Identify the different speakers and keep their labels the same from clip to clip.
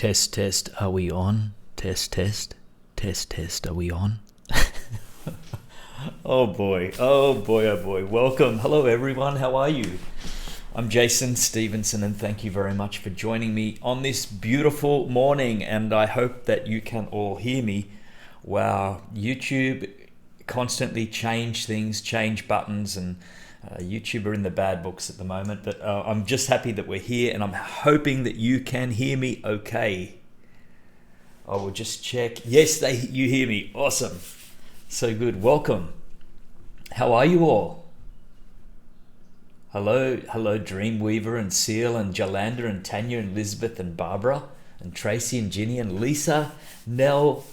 Speaker 1: Test, test, are we on? Test, test, test, test, are we on? Oh boy, oh boy, oh boy. Welcome. Hello everyone, how are you? I'm Jason Stevenson and thank you very much for joining me on this beautiful morning, and I hope that you can all hear me. Wow, YouTube constantly change things, change buttons, and YouTube are in the bad books at the moment, but I'm just happy that we're here and I'm hoping that you can hear me okay. I will just check. Yes, you hear me. Awesome. So good. Welcome. How are you all? Hello, Dreamweaver and Seal and Jolanda and Tanya and Elizabeth and Barbara and Tracy and Ginny and Lisa, Nell,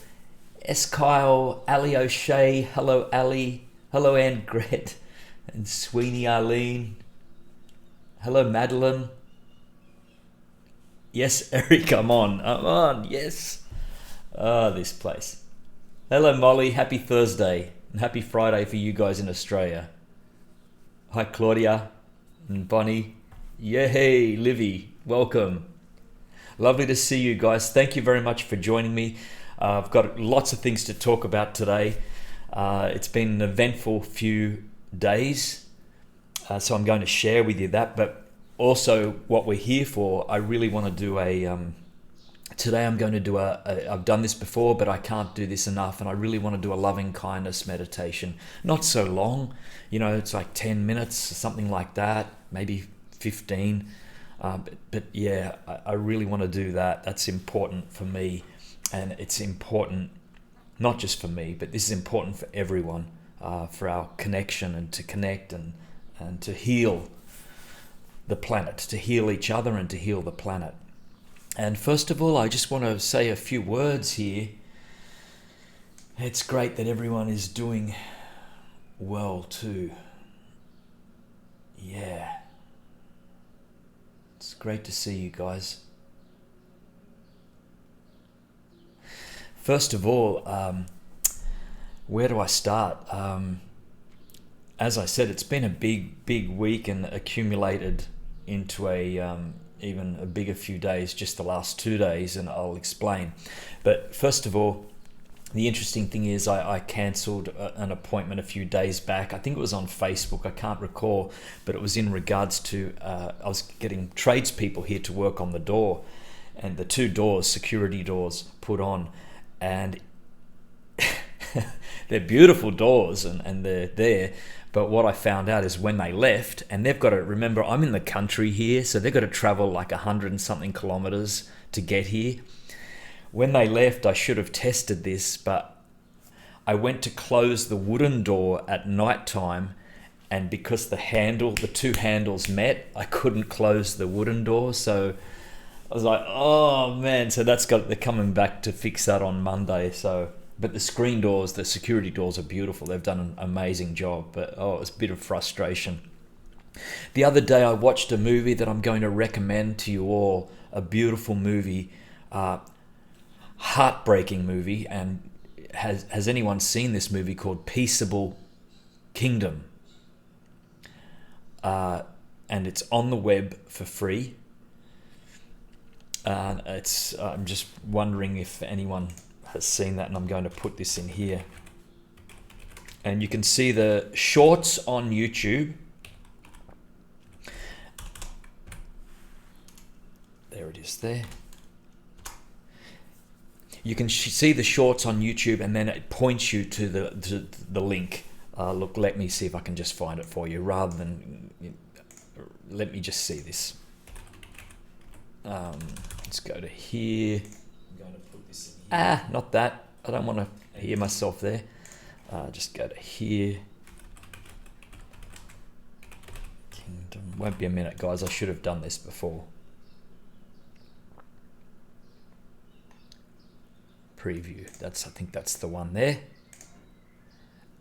Speaker 1: S. Kyle, Ali O'Shea. Hello, Ali. Hello, Ann Gret and Sweeney Arlene. Hello, Madeline. Yes, Eric, I'm on. Yes. This place. Hello, Molly. Happy Thursday and happy Friday for you guys in Australia. Hi, Claudia and Bonnie. Yay, Livy. Welcome. Lovely to see you guys. Thank you very much for joining me. I've got lots of things to talk about today. It's been an eventful few days, so I'm going to share with you that, but also what we're here for. I really want to do today I'm going to do I've done this before, but I can't do this enough, and I really want to do a loving kindness meditation. Not so long, it's like 10 minutes, something like that, maybe 15. But yeah, I really want to do that. That's important for me, and it's important not just for me, but this is important for everyone, for our connection and to connect and to heal the planet, to heal each other and to heal the planet. And first of all, I just want to say a few words here. It's great that everyone is doing well too. Yeah. It's great to see you guys. First of all, where do I start? As I said, it's been a big week and accumulated into even a bigger few days, just the last 2 days, and I'll explain. But first of all, the interesting thing is I cancelled an appointment a few days back. I think it was on Facebook, I can't recall, but it was in regards to, I was getting tradespeople here to work on the door, and the 2 doors, security doors, put on, and they're beautiful doors and they're there. But what I found out is when they left, and they've got to remember, I'm in the country here, so they've got to travel like 100 and something kilometers to get here. When they left, I should have tested this, but I went to close the wooden door at night time, and because the 2 handles met, I couldn't close the wooden door. So I was like, oh man, so they're coming back to fix that on Monday. But the screen doors, the security doors are beautiful. They've done an amazing job, but it was a bit of frustration. The other day I watched a movie that I'm going to recommend to you all, a beautiful movie, heartbreaking movie. And has anyone seen this movie called Peaceable Kingdom? And it's on the web for free. I'm just wondering if anyone has seen that, and I'm going to put this in here. And you can see the shorts on YouTube. There it is there. You can see the shorts on YouTube, and then it points you to the link. Look, let me see if I can just find it for you, rather than, let me just see this. Let's go to here. Not that. I don't want to hear myself there. Just go to here. Kingdom. Won't be a minute, guys. I should have done this before. Preview. I think that's the one there.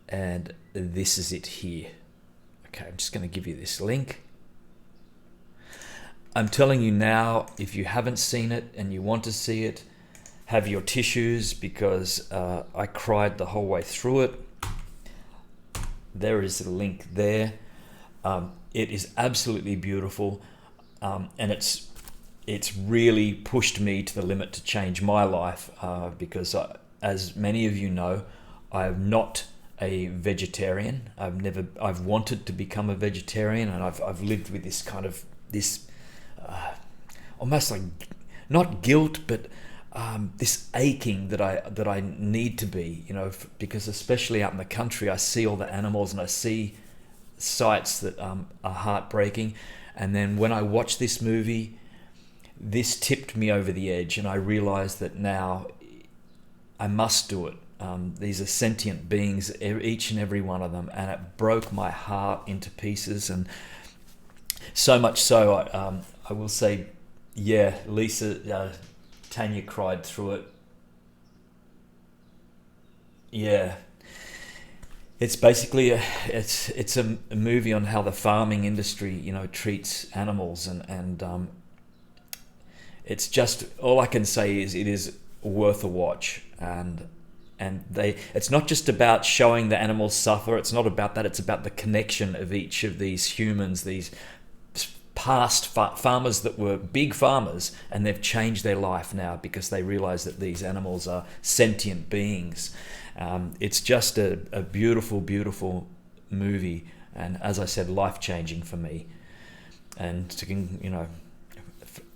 Speaker 1: And this is it here. Okay, I'm just going to give you this link. I'm telling you now, if you haven't seen it and you want to see it, have your tissues, because I cried the whole way through it. There is the link there. It is absolutely beautiful, and it's it's really pushed me to the limit to change my life, because as many of you know, I'm not a vegetarian. I've wanted to become a vegetarian, and I've lived with this kind of almost like not guilt, but this aching that I need to be, because especially out in the country, I see all the animals and I see sights that are heartbreaking. And then when I watched this movie, this tipped me over the edge, and I realized that now I must do it. These are sentient beings, each and every one of them, and it broke my heart into pieces. And so much so, I will say, yeah, Lisa, Tanya cried through it. Yeah, it's basically it's a movie on how the farming industry, treats animals, and it's just, all I can say is it is worth a watch. And it's not just about showing the animals suffer. It's not about that. It's about the connection of each of these humans, these past farmers that were big farmers, and they've changed their life now because they realize that these animals are sentient beings. It's just a beautiful, beautiful movie, and as I said, life-changing for me. And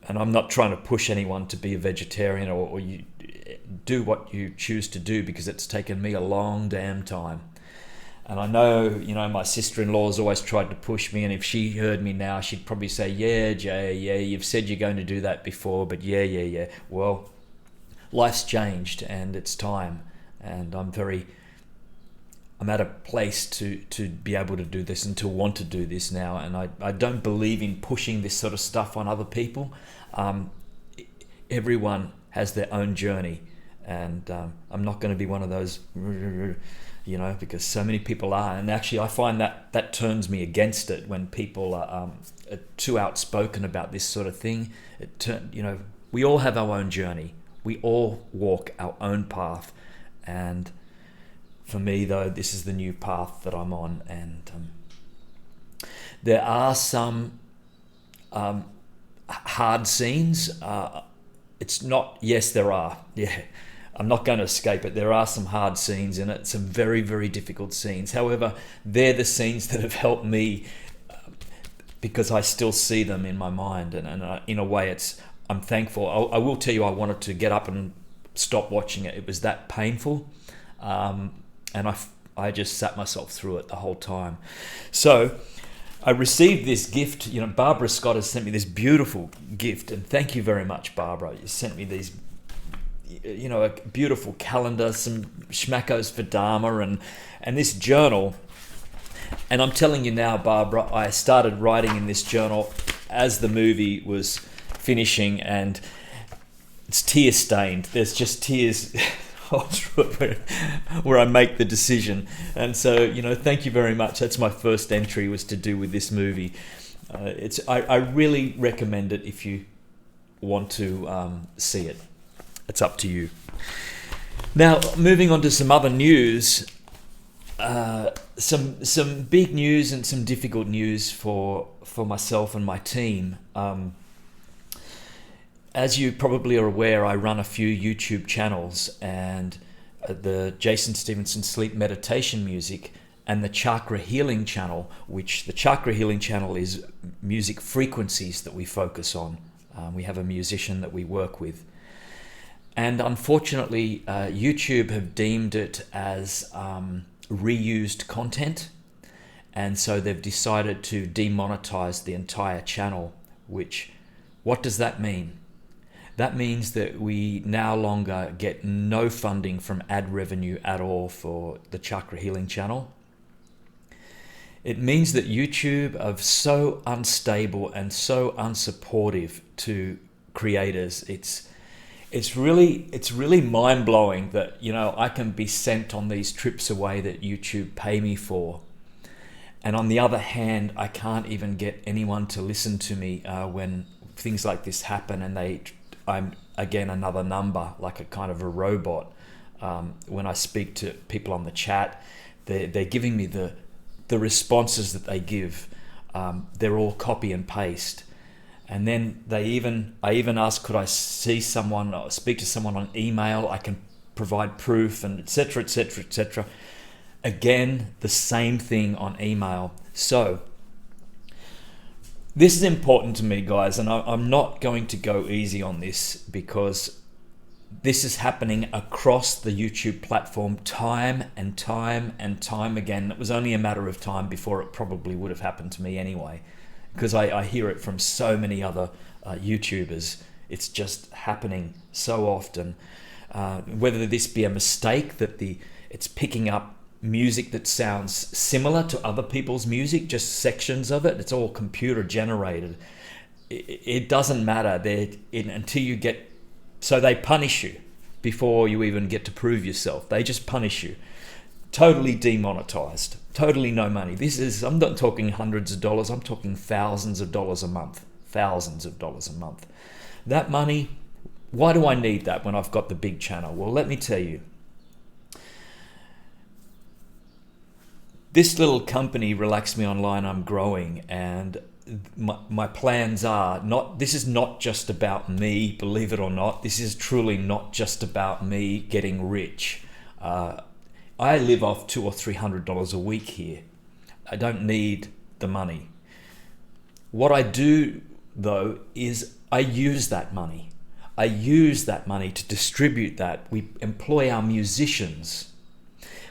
Speaker 1: and I'm not trying to push anyone to be a vegetarian, or you do what you choose to do, because it's taken me a long damn time. And I know, my sister-in-law has always tried to push me, and if she heard me now, she'd probably say, yeah, Jay, yeah, you've said you're going to do that before, but yeah. Well, life's changed, and it's time. And I'm at a place to be able to do this and to want to do this now. And I don't believe in pushing this sort of stuff on other people. Everyone has their own journey, and I'm not going to be one of those, because so many people are. And actually, I find that turns me against it when people are too outspoken about this sort of thing. We all have our own journey. We all walk our own path. And for me, though, this is the new path that I'm on. And there are some hard scenes. It's not, yes, there are. Yeah, I'm not going to escape it. There are some hard scenes in it, some very, very difficult scenes. However, they're the scenes that have helped me, because I still see them in my mind. And in a way, I'm thankful. I will tell you, I wanted to get up and stop watching it. It was that painful. And I just sat myself through it the whole time. So I received this gift. Barbara Scott has sent me this beautiful gift, and thank you very much, Barbara. You sent me these, a beautiful calendar, some schmackos for Dharma, and this journal. And I'm telling you now, Barbara, I started writing in this journal as the movie was finishing, and it's tear stained. There's just tears all through it where I make the decision. And so, thank you very much. That's my first entry, was to do with this movie. I really recommend it if you want to see it. It's up to you. Now, moving on to some other news. Some big news and some difficult news for myself and my team. As you probably are aware, I run a few YouTube channels, and the Jason Stevenson Sleep Meditation Music and the Chakra Healing channel, which the Chakra Healing channel is music frequencies that we focus on. We have a musician that we work with. And unfortunately, YouTube have deemed it as reused content, and so they've decided to demonetize the entire channel, what does that mean? That means that we no longer get no funding from ad revenue at all for the Chakra Healing channel. It means that YouTube are so unstable and so unsupportive to creators. It's really mind-blowing that, I can be sent on these trips away that YouTube pay me for. And on the other hand, I can't even get anyone to listen to me when things like this happen, and I'm again another number, like a kind of a robot. When I speak to people on the chat, they're giving me the responses that they give. They're all copy and paste, And then I even asked, could I see someone or speak to someone on email? I can provide proof, and etc., etc., etc. Again, the same thing on email. So this is important to me, guys, and I'm not going to go easy on this, because this is happening across the YouTube platform time and time and time again. It was only a matter of time before it probably would have happened to me anyway, because I hear it from so many other YouTubers. It's just happening so often. Whether this be a mistake that it's picking up music that sounds similar to other people's music, just sections of it. It's all computer generated. It doesn't matter until you get. So they punish you before you even get to prove yourself. They just punish you. Totally demonetized. Totally no money. I'm not talking hundreds of dollars. I'm talking thousands of dollars a month. Thousands of dollars a month. That money, why do I need that when I've got the big channel? Well, let me tell you. This little company, Relax Me Online, I'm growing, and my plans are this is not just about me, believe it or not. This is truly not just about me getting rich. I live off $200 or $300 a week here. I don't need the money. What I do, though, is I use that money. I use that money to distribute that. We employ our musicians.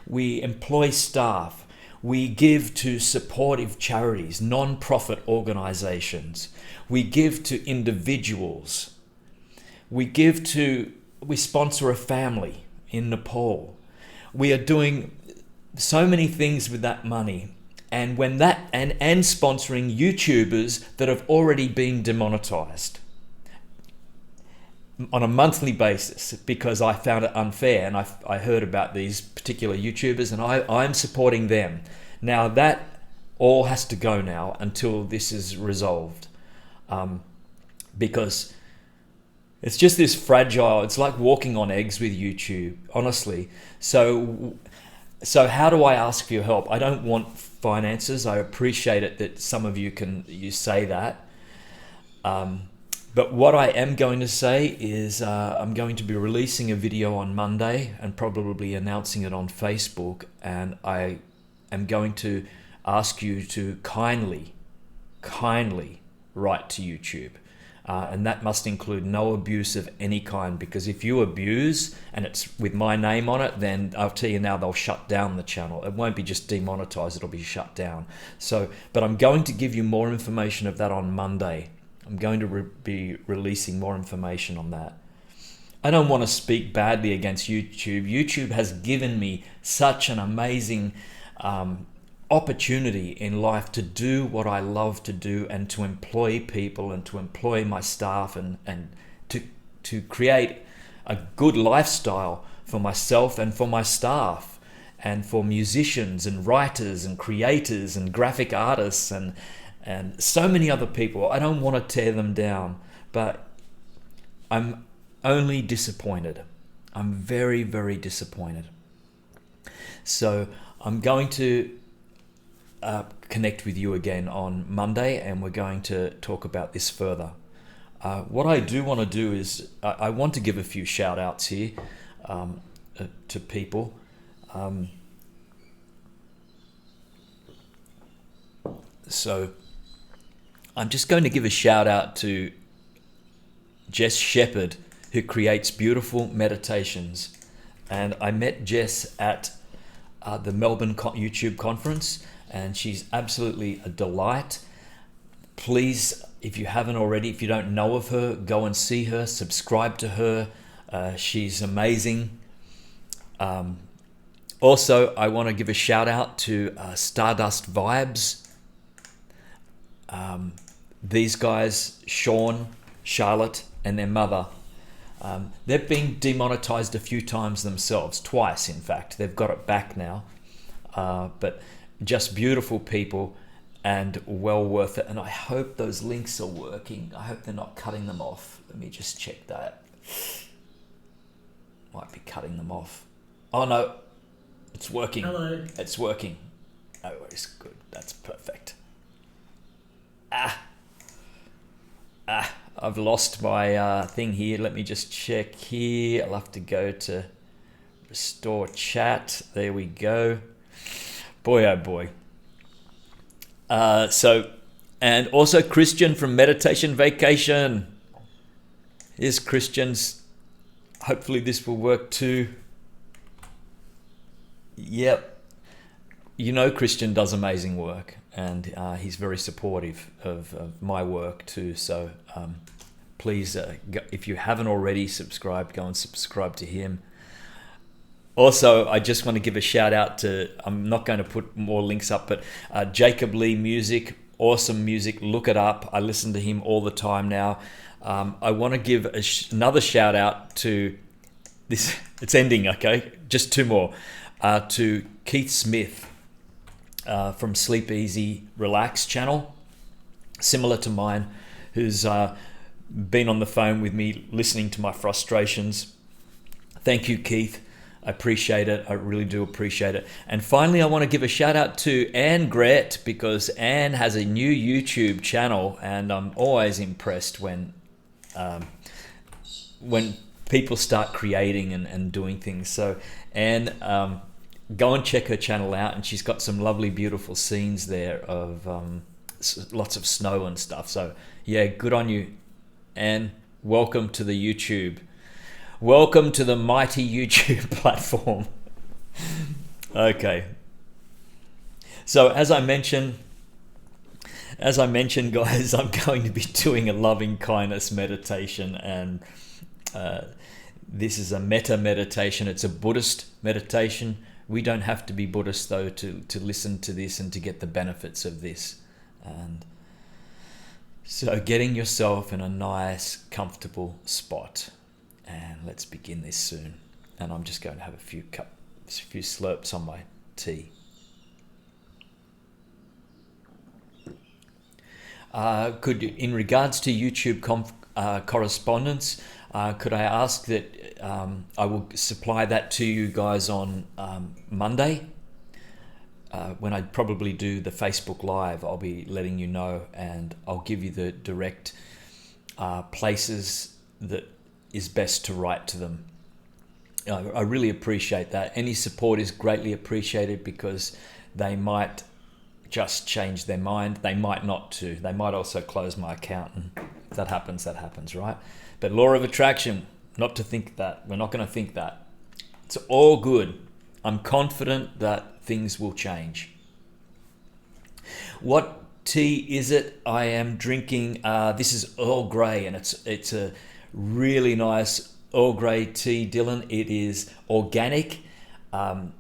Speaker 1: We employ staff. We give to supportive charities, non-profit organizations. We give to individuals. We sponsor a family in Nepal. We are doing so many things with that money. And and sponsoring YouTubers that have already been demonetized on a monthly basis, because I found it unfair, and I heard about these particular YouTubers, and I'm supporting them. Now that all has to go now until this is resolved, because it's just this fragile. It's like walking on eggs with YouTube, honestly. So how do I ask for your help? I don't want finances. I appreciate it that some of you say that. But what I am going to say is I'm going to be releasing a video on Monday and probably announcing it on Facebook. And I am going to ask you to kindly write to YouTube. And that must include no abuse of any kind, because if you abuse and it's with my name on it, then I'll tell you now, they'll shut down the channel. It won't be just demonetized, it'll be shut down. But I'm going to give you more information of that on Monday. I'm going to be releasing more information on that. I don't want to speak badly against YouTube. YouTube has given me such an amazing opportunity in life to do what I love to do, and to employ people, and to employ my staff, and to create a good lifestyle for myself and for my staff, and for musicians and writers and creators and graphic artists and so many other people. I don't want to tear them down, but I'm only disappointed. I'm very, very disappointed. So I'm going to connect with you again on Monday, and we're going to talk about this further. What I do want to do is I want to give a few shout outs here to people. So I'm just going to give a shout out to Jess Shepherd, who creates beautiful meditations. And I met Jess at the Melbourne YouTube conference, and she's absolutely a delight. Please, if you haven't already, if you don't know of her, go and see her, subscribe to her. She's amazing. Also, I want to give a shout out to Stardust Vibes. These guys, Sean, Charlotte, and their mother, they've been demonetized a few times themselves, twice in fact. They've got it back now, but just beautiful people and well worth it. And I hope those links are working. I hope they're not cutting them off. Let me just check that. Might be cutting them off. Oh no, it's working.
Speaker 2: Hello.
Speaker 1: It's working. Oh, it's good. That's perfect. I've lost my thing here. Let me just check here. I'll have to go to restore chat. There we go. Boy, oh boy. And also Christian from Meditation Vacation. Here's Christian's. Hopefully this will work too. Yep. You know Christian does amazing work, and he's very supportive of my work too. So please, if you haven't already subscribed, go and subscribe to him. Also, I just want to give a shout out to, I'm not going to put more links up, but Jacob Lee Music, awesome music, look it up. I listen to him all the time now. I want to give another shout out to this, it's ending, okay? Just two more. To Keith Smith from Sleep Easy Relax channel, similar to mine, who's been on the phone with me listening to my frustrations. Thank you, Keith. I appreciate it. I really do appreciate it. And finally, I want to give a shout out to Anne Gret, because Anne has a new YouTube channel, and I'm always impressed when people start creating and doing things. So Anne, go and check her channel out, and she's got some lovely, beautiful scenes there of lots of snow and stuff. So yeah, good on you, Anne. Welcome to the YouTube. Welcome to the mighty YouTube platform. Okay. So as I mentioned, guys, I'm going to be doing a loving kindness meditation, and this is a metta meditation. It's a Buddhist meditation. We don't have to be Buddhist though to listen to this and to get the benefits of this. And so getting yourself in a nice, comfortable spot. And let's begin this soon. And I'm just going to have a few slurps on my tea. In regards to YouTube correspondence, could I ask that I will supply that to you guys on Monday? When I probably do the Facebook Live, I'll be letting you know, and I'll give you the direct places that is best to write to them. I really appreciate that. Any support is greatly appreciated, because they might just change their mind. They might not too. They might also close my account, and if that happens, right? But law of attraction, not to think that. We're not going to think that. It's all good. I'm confident that things will change. What tea is it I am drinking? This is Earl Grey, and it's a really nice Earl Grey tea, Dylan. It is organic. It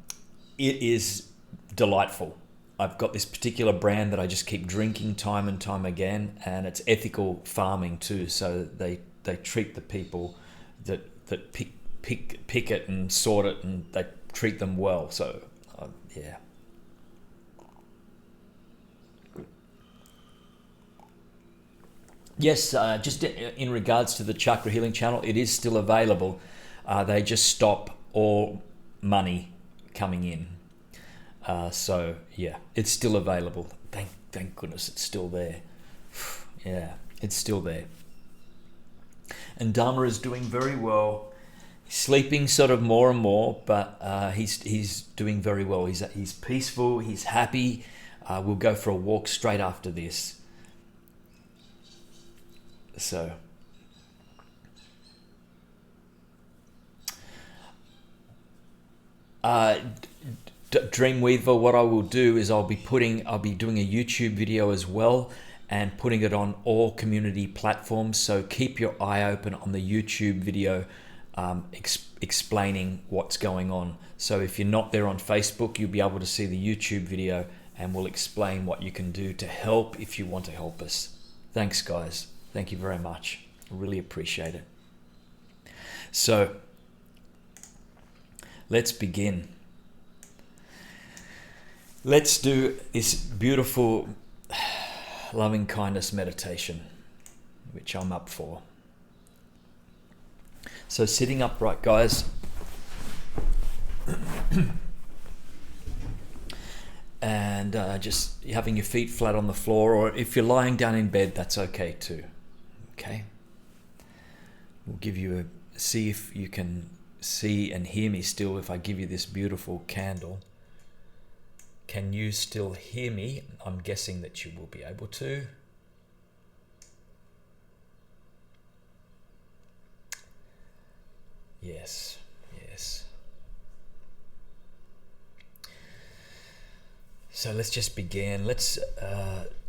Speaker 1: is delightful. I've got this particular brand that I just keep drinking time and time again, and it's ethical farming too. So they treat the people that pick it and sort it, and they treat them well. So yeah. Yes, just in regards to the Chakra Healing channel, it is still available. They just stop all money coming in. So yeah, it's still available. Thank goodness it's still there. Yeah, it's still there. And Dharma is doing very well. He's sleeping sort of more and more, but he's doing very well. He's peaceful. He's happy. We'll go for a walk straight after this. So Dreamweaver, what I will do is I'll be doing a YouTube video as well, and putting it on all community platforms. So keep your eye open on the YouTube video explaining what's going on. So if you're not there on Facebook, you'll be able to see the YouTube video, and we'll explain what you can do to help if you want to help us. Thanks, guys. Thank you very much. I really appreciate it. So let's begin. Let's do this beautiful loving kindness meditation, which I'm up for. So sitting upright, guys. And just having your feet flat on the floor, or if you're lying down in bed, that's okay too. Okay, we'll give you see if you can see and hear me still if I give you this beautiful candle. Can you still hear me? I'm guessing that you will be able to. Yes, yes. So let's just begin. Let's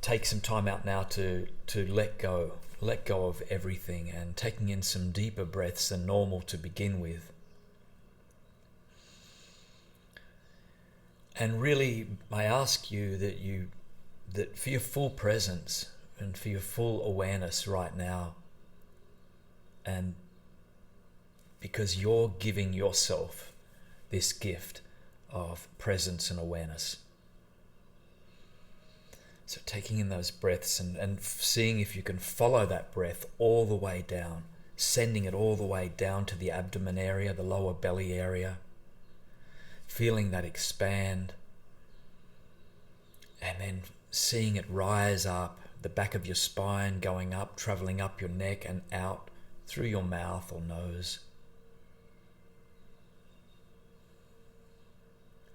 Speaker 1: take some time out now to let go of everything, and taking in some deeper breaths than normal to begin with. And really, I ask you that for your full presence and for your full awareness right now, and because you're giving yourself this gift of presence and awareness. So taking in those breaths and seeing if you can follow that breath all the way down, sending it all the way down to the abdomen area, the lower belly area, feeling that expand, and then seeing it rise up, the back of your spine going up, traveling up your neck and out through your mouth or nose.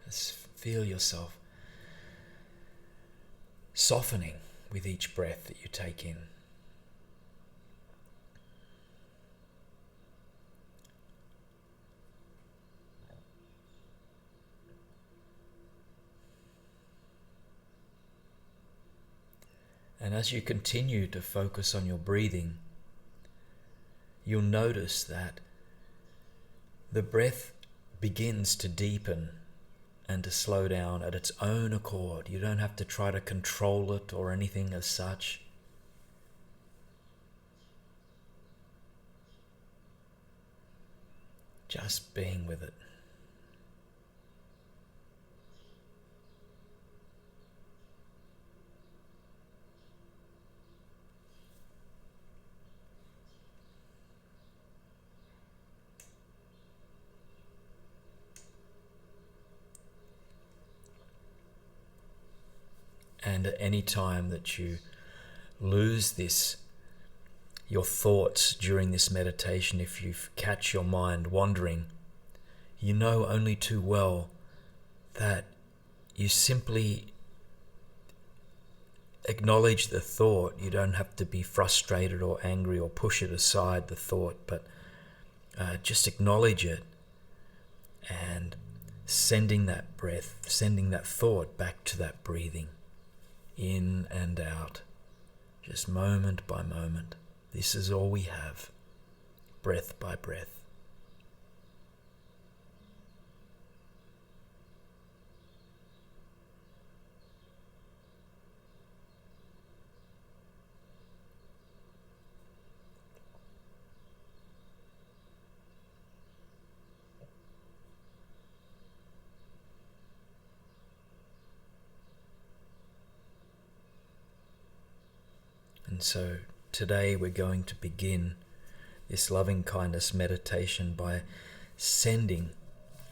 Speaker 1: Just feel yourself softening with each breath that you take in. And as you continue to focus on your breathing, you'll notice that the breath begins to deepen and to slow down at its own accord. You don't have to try to control it or anything as such. Just being with it. And at any time that you lose your thoughts during this meditation, if you catch your mind wandering, you know only too well that you simply acknowledge the thought. You don't have to be frustrated or angry or push it aside, the thought, but just acknowledge it and sending that breath, sending that thought back to that breathing. In and out, just moment by moment. This is all we have, breath by breath. And so today we're going to begin this loving kindness meditation by sending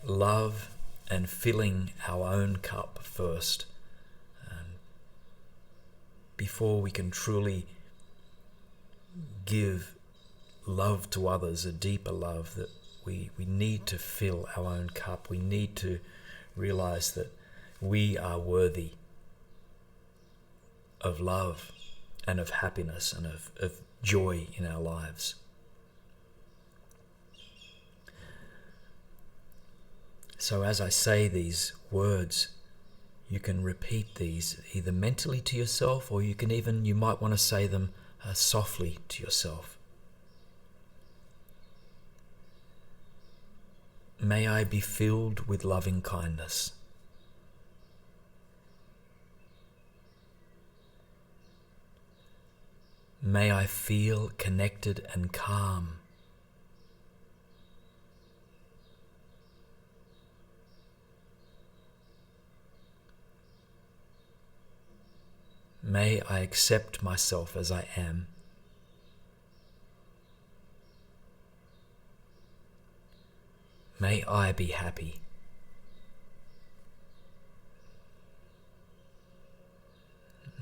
Speaker 1: love and filling our own cup first, before we can truly give love to others, a deeper love. That we need to fill our own cup. We need to realize that we are worthy of love and of happiness and of joy in our lives. So as I say these words, you can repeat these either mentally to yourself, or you might want to say them softly to yourself. May I be filled with loving kindness. May I feel connected and calm. May I accept myself as I am. May I be happy.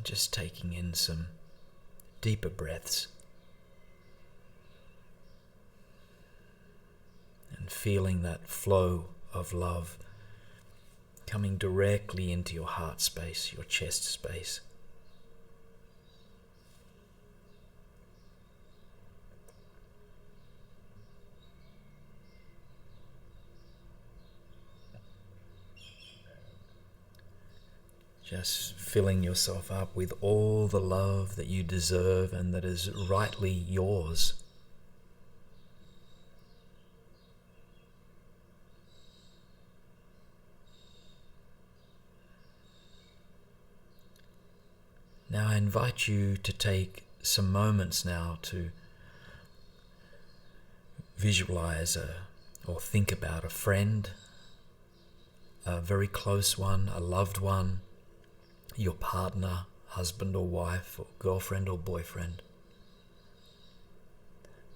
Speaker 1: Just taking in some deeper breaths.
Speaker 2: and feeling that flow of love coming directly into your heart space, your chest space. Just filling yourself up with all the love that you deserve and that is rightly yours. Now I invite you to take some moments now to visualize or think about a friend, a very close one, a loved one, your partner, husband or wife, or girlfriend or boyfriend.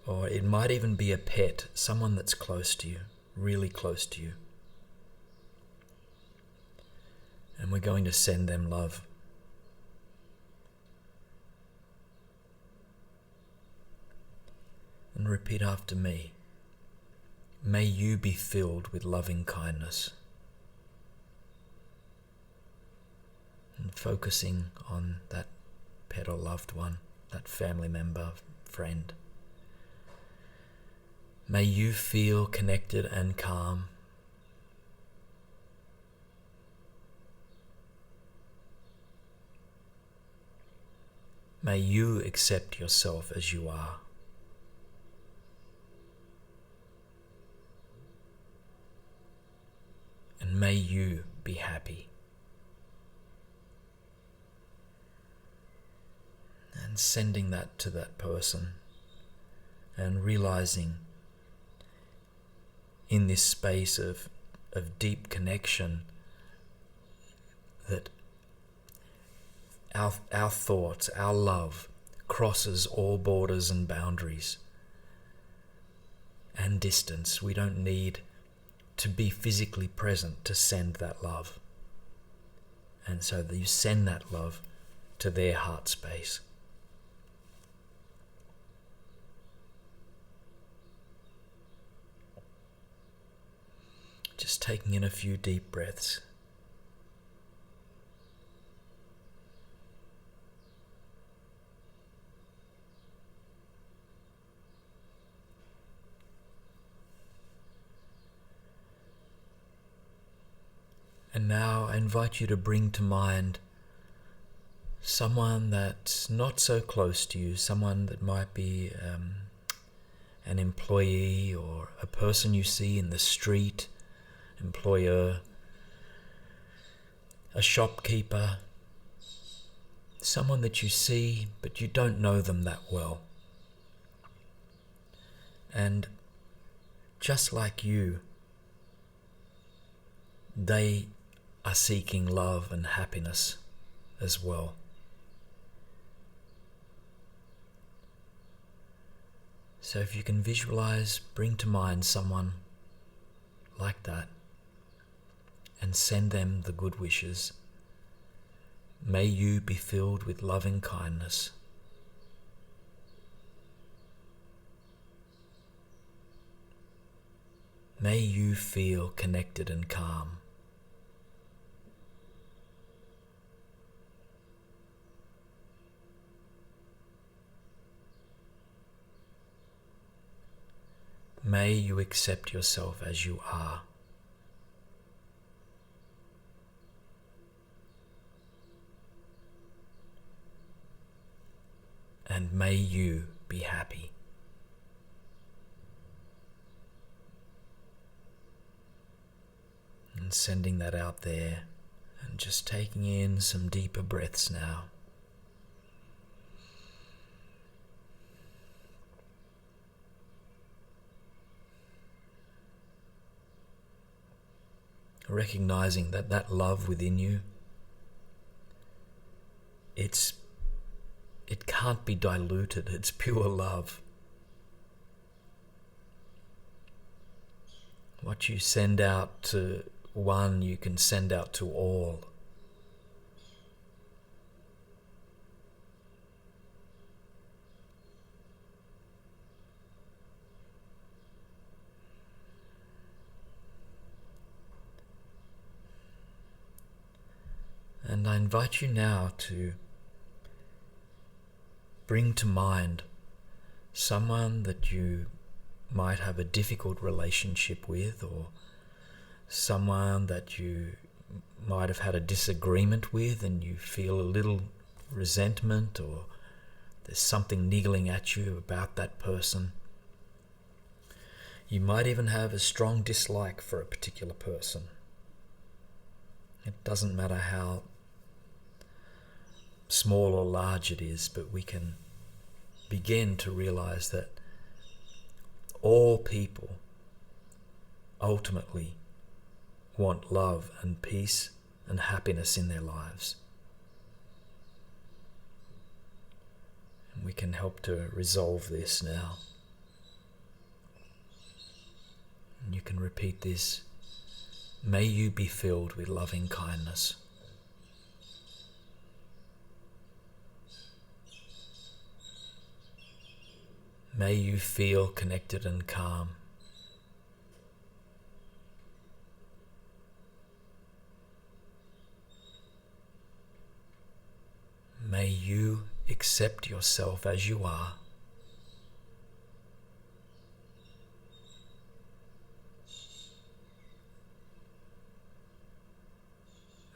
Speaker 2: Or it might even be a pet, someone that's close to you, really close to you. And we're going to send them love. And repeat after me. May you be filled with loving kindness. And focusing on that pet or loved one, that family member, friend. May you feel connected and calm. May you accept yourself as you are. And may you be happy. And sending that to that person and realizing in this space of deep connection that our thoughts, our love crosses all borders and boundaries and distance. We don't need to be physically present to send that love. And so that you send that love to their heart space. Just taking in a few deep breaths. And now I invite you to bring to mind someone that's not so close to you, someone that might be an employee or a person you see in the street, employer, a shopkeeper, someone that you see but you don't know them that well. And just like you, they are seeking love and happiness as well. So if you can visualize, bring to mind someone like that and send them the good wishes. May you be filled with loving kindness. May you feel connected and calm. May you accept yourself as you are. And may you be happy. And sending that out there and just taking in some deeper breaths now. Recognizing that that love within you, it can't be diluted. It's pure love. What you send out to one, you can send out to all. And I invite you now to bring to mind someone that you might have a difficult relationship with, or someone that you might have had a disagreement with and you feel a little resentment, or there's something niggling at you about that person. You might even have a strong dislike for a particular person. It doesn't matter how small or large it is, but we can begin to realize that all people ultimately want love and peace and happiness in their lives. And we can help to resolve this now. And you can repeat this. May you be filled with loving kindness. May you feel connected and calm. May you accept yourself as you are.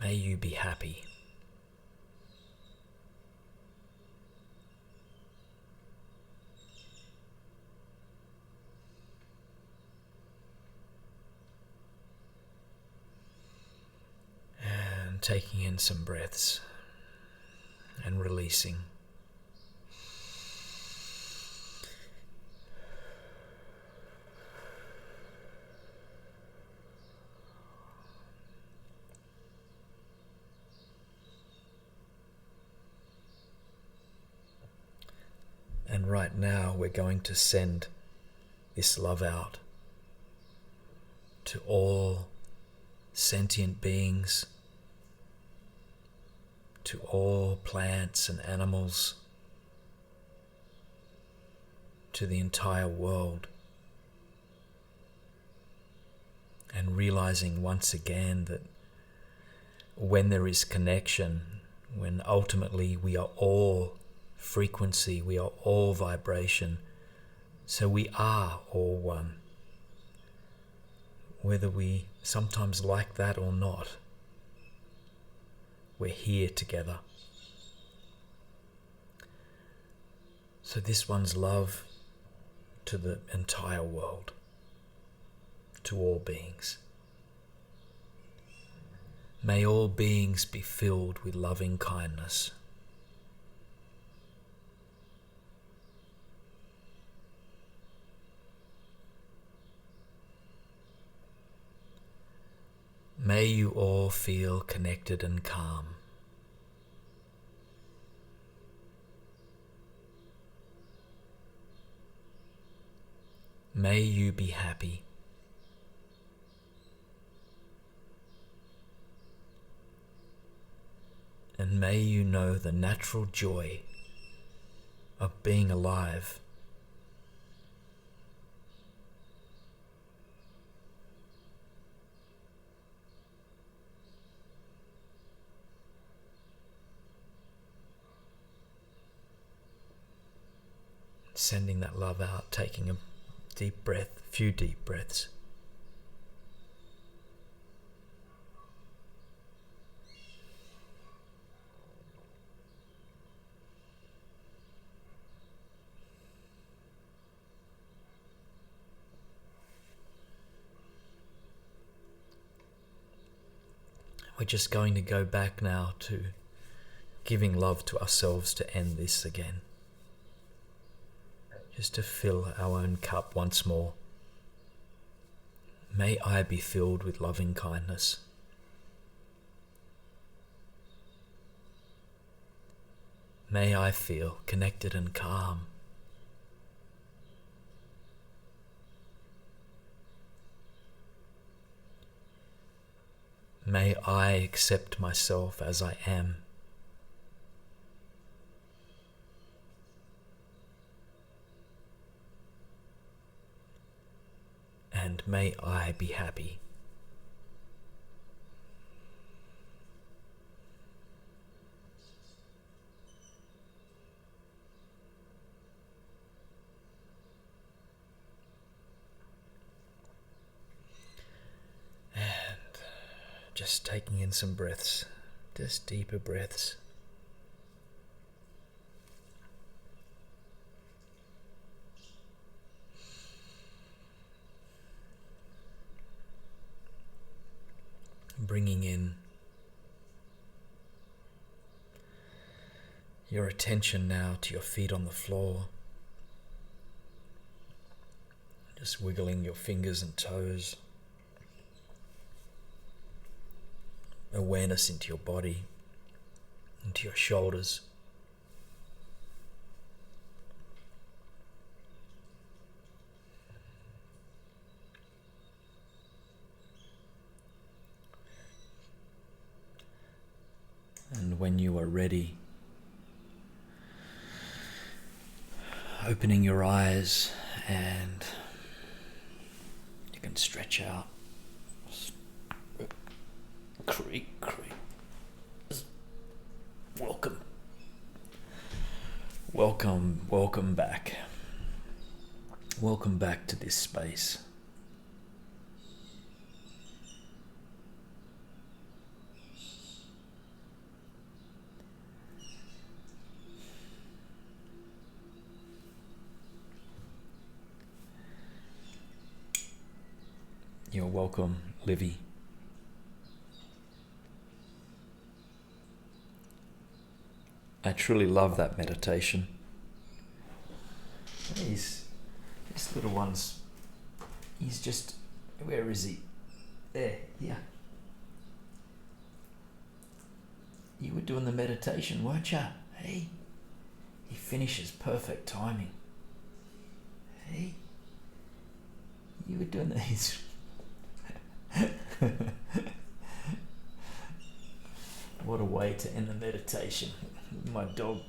Speaker 2: May you be happy. And taking in some breaths and releasing. And right now we're going to send this love out to all sentient beings, to all plants and animals, to the entire world. And realizing once again that when there is connection, when ultimately we are all frequency, we are all vibration, so we are all one. Whether we sometimes like that or not, we're here together. So this one's love to the entire world, to all beings. May all beings be filled with loving kindness. May you all feel connected and calm. May you be happy. And may you know the natural joy of being alive. Sending that love out, taking a deep breath, a few deep breaths. We're just going to go back now to giving love to ourselves to end this again. Just to fill our own cup once more. May I be filled with loving kindness. May I feel connected and calm. May I accept myself as I am. And may I be happy. Just taking in some breaths, just deeper breaths. Bringing in your attention now to your feet on the floor. Just wiggling your fingers and toes. Awareness into your body, into your shoulders. And when you are ready, opening your eyes, and you can stretch out. Creak. Welcome back. Welcome back to this space. You're welcome, Livy. I truly love that meditation. This little one's, he's just, where is he? There, yeah. You were doing the meditation, weren't you? Hey, he finishes perfect timing. Hey, you were doing these. What a way to end the meditation. My dog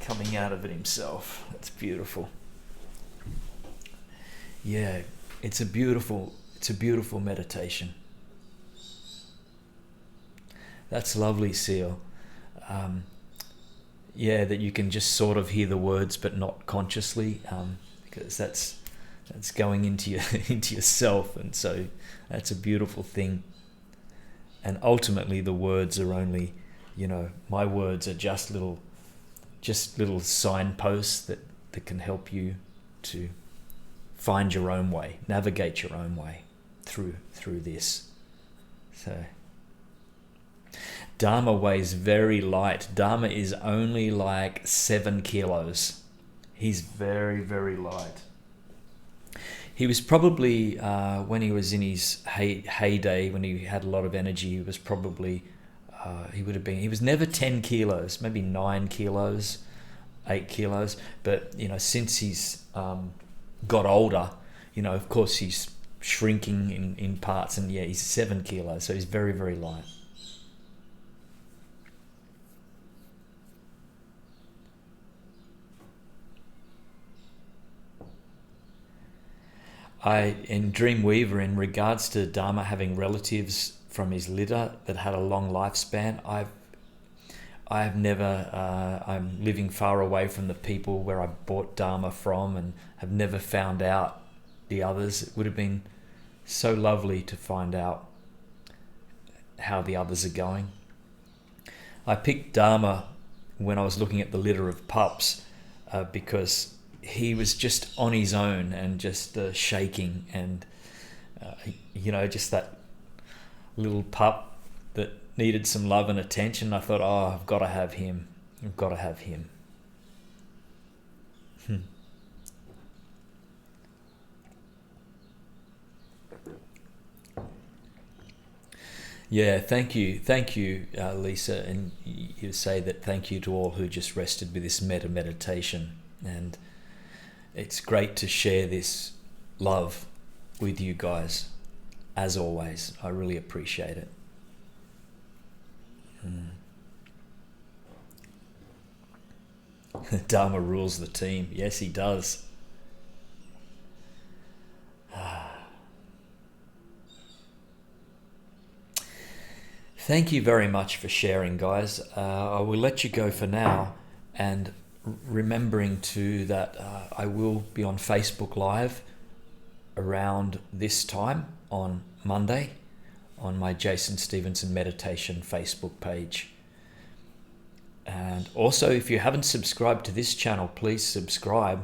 Speaker 2: coming out of it himself. That's beautiful. Yeah, it's a beautiful meditation. That's lovely, Seal. Yeah, that you can just sort of hear the words but not consciously, because that's going into yourself, and so that's a beautiful thing. And ultimately the words are only, my words are just little signposts that can help you to find your own way, navigate your own way through this. So Dharma weighs very light. Dharma is only like 7 kilos. He's very, very light. He was probably, when he was in his heyday, when he had a lot of energy, he was probably, he was never 10 kilos, maybe 9 kilos, 8 kilos. But, since he's got older, of course he's shrinking in parts, and yeah, he's 7 kilos, so he's very, very light. In Dreamweaver, in regards to Dharma having relatives from his litter that had a long lifespan, I'm living far away from the people where I bought Dharma from, and have never found out the others. It would have been so lovely to find out how the others are going. I picked Dharma when I was looking at the litter of pups, because he was just on his own and just shaking, and just that little pup that needed some love and attention. I thought, I've got to have him. Yeah, thank you, Lisa, and you say that thank you to all who just rested with this meditation, and it's great to share this love with you guys, as always. I really appreciate it. Dharma rules the team. Yes, he does. Thank you very much for sharing, guys. I will let you go for now, and remembering too that I will be on Facebook Live around this time on Monday,
Speaker 1: on my Jason Stevenson Meditation Facebook page. And also, if you haven't subscribed to this channel, please subscribe.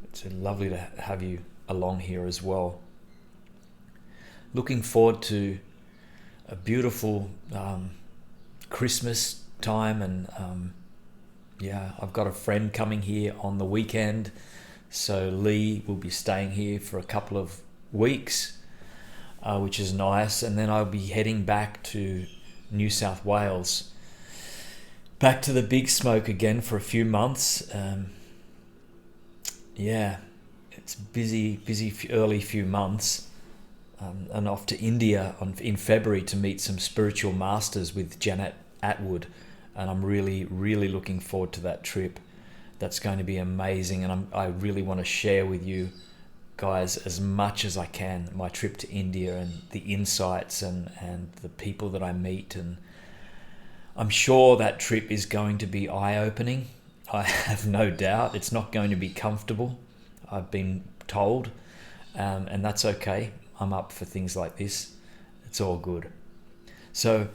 Speaker 1: It's lovely to have you along here as well. Looking forward to a beautiful Christmas time, and I've got a friend coming here on the weekend, so Lee will be staying here for a couple of weeks, which is nice, and then I'll be heading back to New South Wales, back to the big smoke again for a few months. It's busy early few months, and off to India in February to meet some spiritual masters with Janet Atwood, and I'm really looking forward to that trip. That's going to be amazing, and I really want to share with you guys as much as I can my trip to India and the insights and the people that I meet, and I'm sure that trip is going to be eye-opening. I have no doubt. It's not going to be comfortable, I've been told, and that's okay. I'm up for things like this. It's all good. So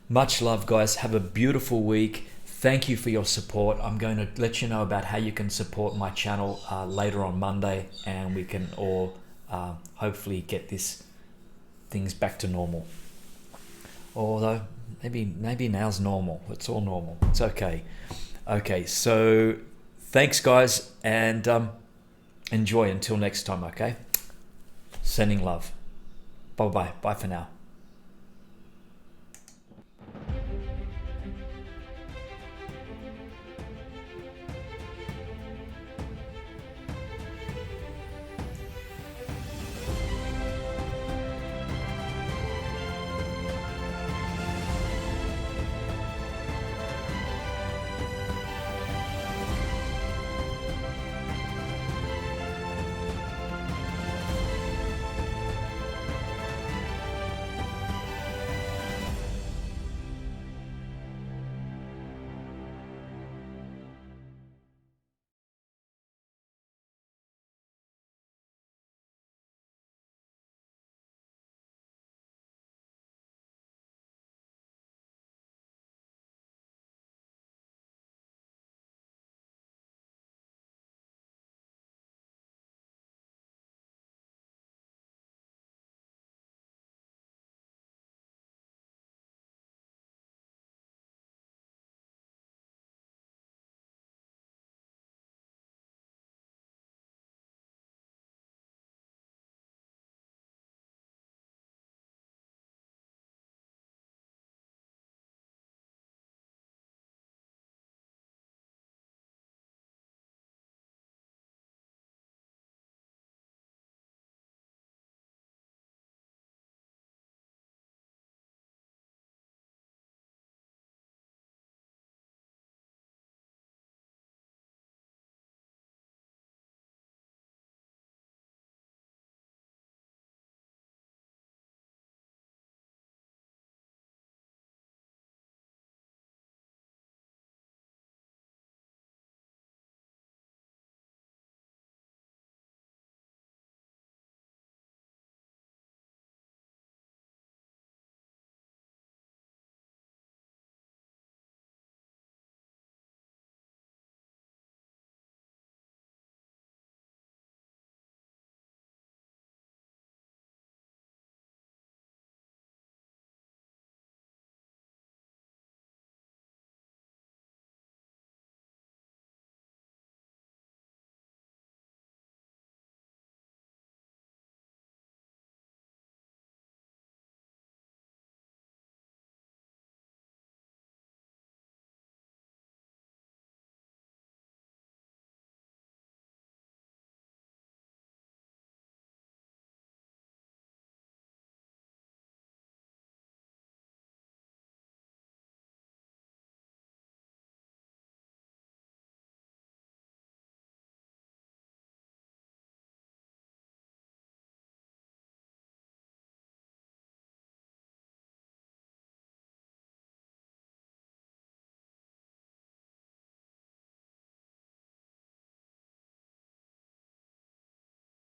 Speaker 1: much love, guys. Have a beautiful week. Thank you for your support. I'm going to let you know about how you can support my channel later on Monday, and we can all hopefully get things back to normal. Although maybe now's normal. It's all normal. It's okay. Okay, so thanks, guys, and enjoy until next time, okay? Sending love. Bye-bye. Bye for now.